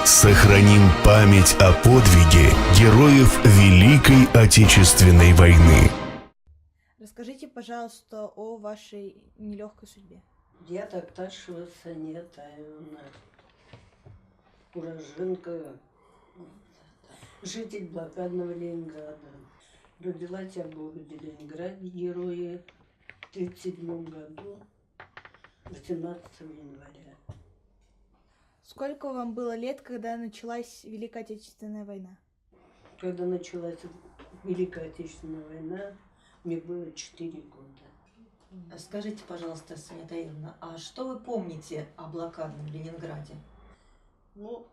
Сохраним память о подвиге героев Великой Отечественной войны. Расскажите, пожалуйста, о вашей нелегкой судьбе. Я Такташева Санета, уроженка, житель блокадного Ленинграда. Родилась я в городе Ленинграде, герои, в 1937 году, 18 января. Сколько вам было лет, когда началась Великая Отечественная война? Когда началась Великая Отечественная война, мне было 4 года. Скажите, пожалуйста, Санета Игоревна, а что вы помните о блокадном Ленинграде? Ну,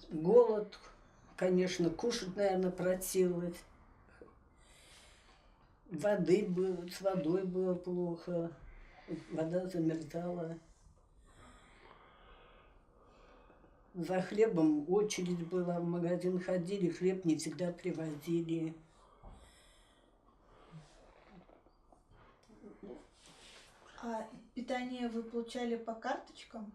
голод, конечно, кушать, наверное, противилось. С водой было плохо, вода замерзала. За хлебом очередь была, в магазин ходили, хлеб не всегда привозили. А питание вы получали по карточкам?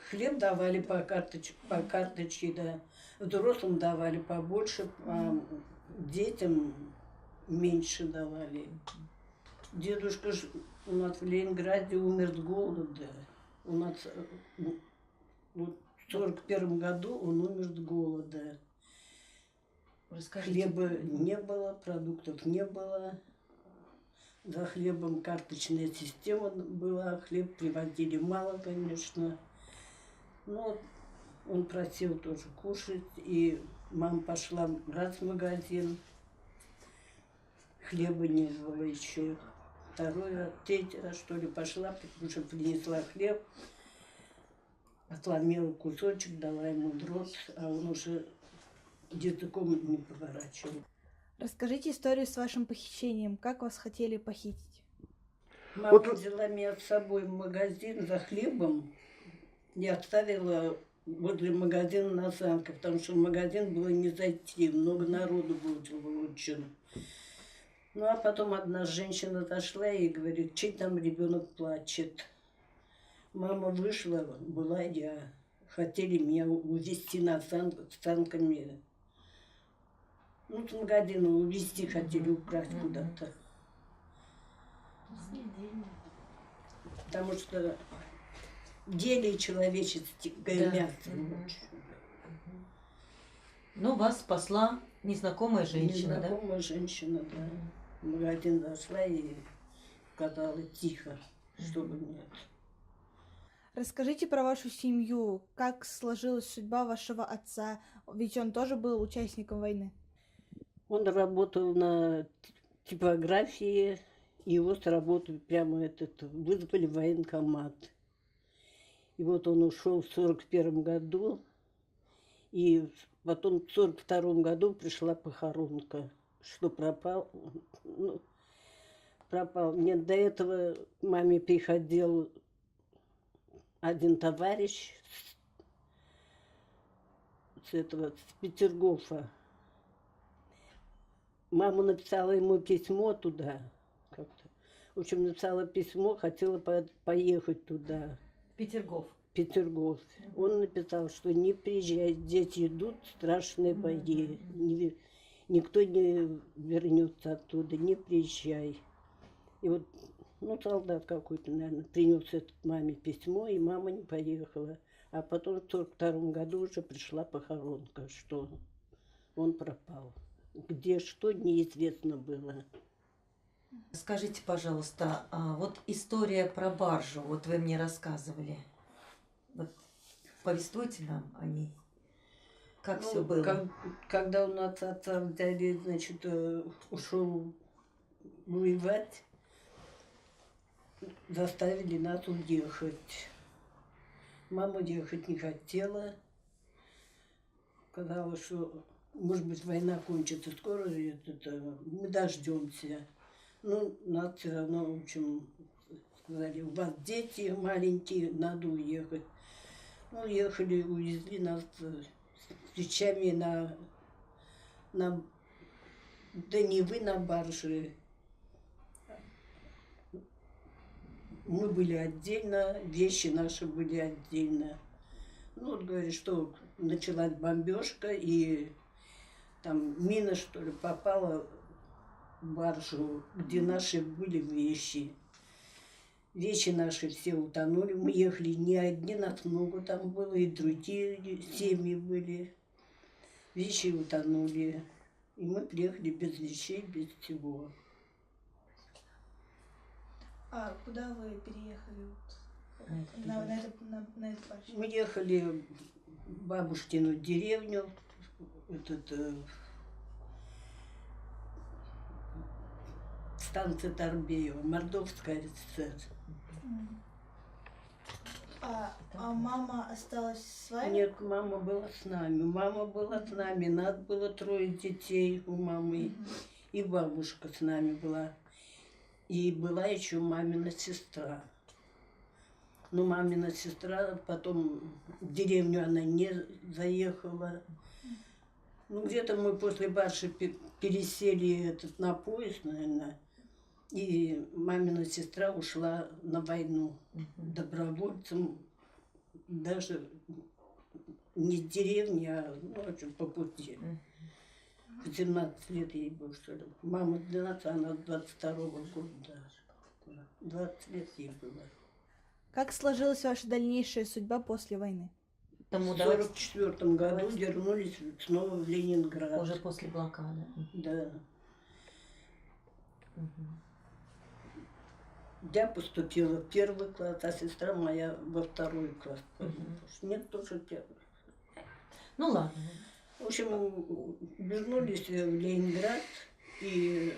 Хлеб давали по карточке, да. Взрослым давали побольше, а детям меньше давали. Дедушка у нас в Ленинграде умер с голода. У нас в 1941 году он умер с голода. Расскажите. Хлеба не было, продуктов не было. За хлебом карточная система была, хлеб привозили мало, конечно. Но он просил тоже кушать, и мама пошла раз в магазин. Хлеба не было еще. Третья, что ли, пошла, уже принесла хлеб, отломила кусочек, дала ему в рот, а он уже языком не поворачивал. Расскажите историю с вашим похищением. Как вас хотели похитить? Мама взяла меня с собой в магазин за хлебом и оставила возле магазина на санках, потому что в магазин было не зайти, много народу было очень. Ну, а потом одна женщина зашла и говорит, чей там ребенок плачет. Мама вышла, была я. Хотели меня увезти санками. Ну, с магазина увезти хотели, украсть куда-то. Потому что ели человеческое мясо. Ну, вас спасла незнакомая женщина, да? Незнакомая женщина, да. В магазин зашла и сказала тихо, чтобы нет. Расскажите про вашу семью. Как сложилась судьба вашего отца? Ведь он тоже был участником войны. Он работал на типографии, его с работы прямо вызвали в военкомат. И вот он ушел в 1941 году, и потом в 1942 году пришла похоронка, что пропал. Ну, пропал. Нет, до этого к маме приходил один товарищ с Петергофа. Мама написала ему письмо туда. Как-то. В общем, написала письмо, хотела поехать туда. Петергоф. Петергоф. Он написал, что не приезжай, дети идут в страшные бои. Никто не вернется оттуда, не приезжай. И вот, ну, солдат какой-то, наверное, принес это маме письмо, и мама не поехала. А потом в 1942 году уже пришла похоронка, что он пропал. Где что, неизвестно было. Скажите, пожалуйста, вот история про баржу, вот вы мне рассказывали. Вот повествуйте нам о ней. Как все было? Когда у нас отца взяли, значит, ушел воевать, заставили нас уехать. Мама уехать не хотела. Сказала, что, может быть, война кончится скоро, мы дождемся. Ну, нас все равно, в общем, сказали, у вас дети маленькие, надо уехать. Ну, уехали, увезли нас с вещами до Невы на барже. Мы были отдельно, вещи наши были отдельно. Ну, вот говорит, что началась бомбежка, и там мина, что ли, попала в баржу, где наши были вещи. Вещи наши все утонули. Мы ехали не одни, нас много там было, и другие семьи были. Вещи утонули. И мы приехали без вещей, без всего. А куда вы переехали на эту почву? Мы ехали в бабушкину деревню, станция Торбеева, Мордовская РСФСР. А мама осталась с вами? Нет, мама была с нами. Мама была с нами. Нас было 3 детей у мамы. И бабушка с нами была. И была еще мамина сестра. Но мамина сестра потом в деревню она не заехала. Ну, где-то мы после Барши пересели на поезд, наверное. И мамина сестра ушла на войну добровольцем. Даже не в деревне, а по пути. В 17 лет ей было, что ли. Мама 12, она 22-го года. 20 лет ей было. Как сложилась ваша дальнейшая судьба после войны? В 1944 году вернулись снова в Ленинград. Уже после блокады. Да. Я поступила в 1 класс, а сестра моя во 2 класс. Нет, тоже 1. Ну ладно. В общем, вернулись в Ленинград, и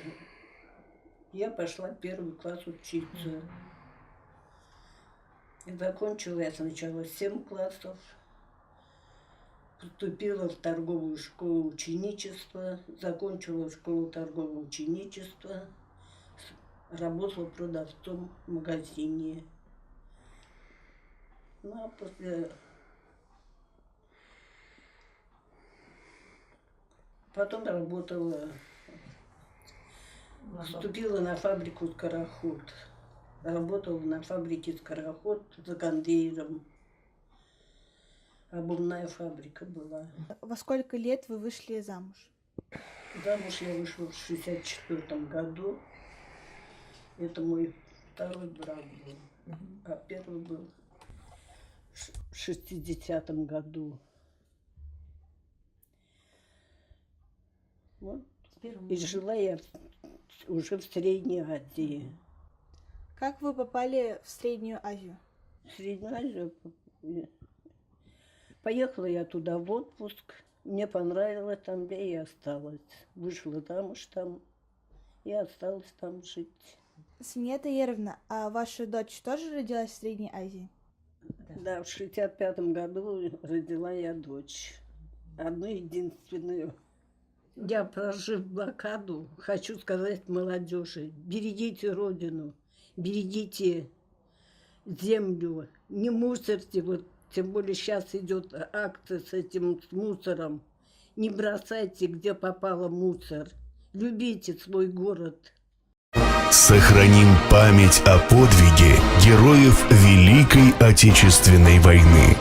я пошла в 1 класс учиться. И закончила я сначала 7 классов, поступила в торговую школу ученичества, закончила школу торгового ученичества, работала продавцом в магазине. Ну, а после... Потом работала, вступила на фабрику «Скороход». Работала на фабрике «Скороход» за конвейером. Обувная фабрика была. Во сколько лет вы вышли замуж? Замуж я вышла в 1964 году. Это мой 2-й брак был. А 1-й был в 60-м году. Вот. И жила я уже в Средней Азии. Как вы попали в Среднюю Азию? В Среднюю Азию поехала я туда в отпуск. Мне понравилось там, я и осталась. Вышла замуж там и осталась там жить. Свинья Таировна, а ваша дочь тоже родилась в Средней Азии? Да, в 65-м году родила я дочь. Одну единственную. Я, прожив блокаду, хочу сказать молодежи: берегите Родину, берегите землю, не мусорьте. Вот, тем более сейчас идет акция с этим с мусором. Не бросайте, где попало мусор. Любите свой город. Сохраним память о подвиге героев Великой Отечественной войны.